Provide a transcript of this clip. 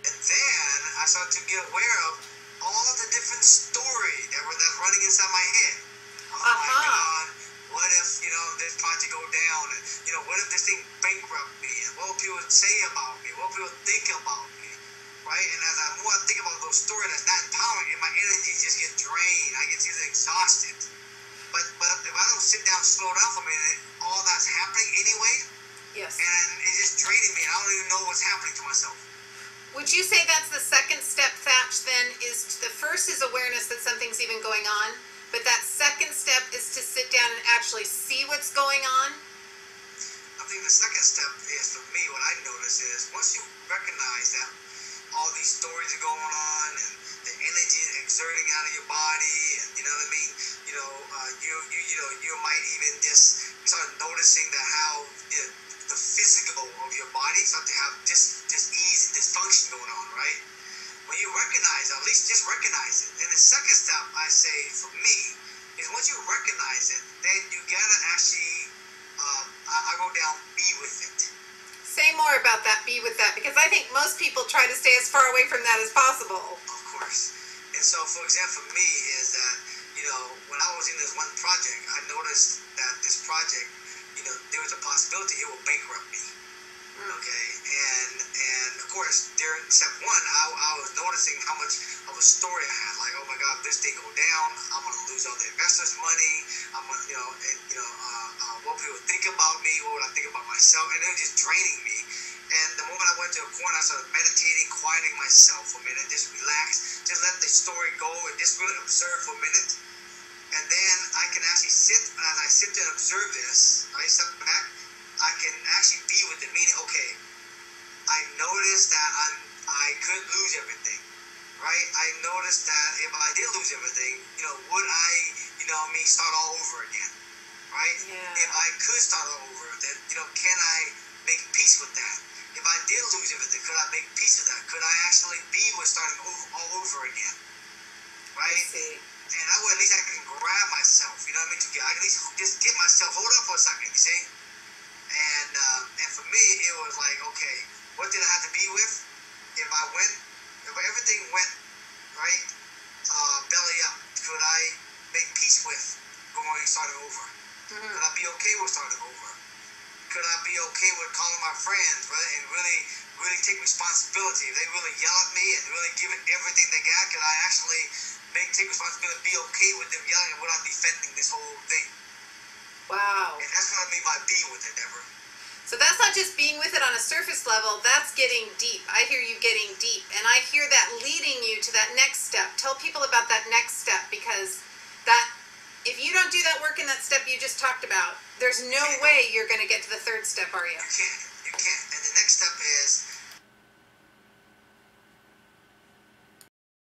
And then I started to get aware of all the different stories that's running inside my head. Oh my God, what if, this project go down? And, what if this thing bankrupt me? And what will people say about me? What will people think about me? Right? And as I more think about those stories that's not empowering, my energy just gets drained. I get either exhausted. But if I don't sit down, slow down for a minute, all that's happening anyway. Yes. And it's just draining me. And I don't even know what's happening to myself. Would you say that's the second step, Thach, then? Is the first is awareness that something's even going on, but that second step is to sit down and actually see what's going on? I think the second step is, for me, what I notice is once you recognize that all these stories are going on and the energy is exerting out of your body, and you know what I mean, you might even just start noticing that how the physical of your body start to have just ease and dysfunction going on, right? When you recognize, at least just recognize it. And the second step, I say, for me, is once you recognize it, then you gotta actually, I wrote down, be with it. Say more about that, be with that, because I think most people try to stay as far away from that as possible. Of course. And so, for example, for me, is that, when I was in this one project, I noticed that this project, there was a possibility it will bankrupt me. Okay, and of course, during step one, I was noticing how much of a story I had. Like, oh my God, if this thing go down, I'm gonna lose all the investors' money. I'm gonna, what people think about me, what would I think about myself, and it was just draining me. And the moment I went to a corner, I started meditating, quieting myself for a minute, just relax, just let the story go, and just really observe for a minute. And then I can actually sit, and as I sit there and observe this, I step back, I can actually be with it, meaning, okay, I noticed that I could lose everything, right? I noticed that if I did lose everything, would I, start all over again, right? Yeah. If I could start all over, then, can I make peace with that? If I did lose everything, could I make peace with that? Could I actually be with starting all over again, right? I see. And that way, at least I can grab myself, I can at least just get myself, hold up for a second, you see? And for me, it was like, okay, what did I have to be with? If everything went, right, belly up, could I make peace with starting over? Mm-hmm. Could I be okay with starting over? Could I be okay with calling my friends, right, and really take responsibility? If they really yell at me and really give it everything they got, could I actually take responsibility, be okay with them yelling and without defending this whole thing? Wow. And that's what I mean by be with it, Deborah. So that's not just being with it on a surface level, that's getting deep. I hear you getting deep, and I hear that leading you to that next step. Tell people about that next step, because if you don't do that work in that step you just talked about, there's no way you're going to get to the third step, are you? You can't.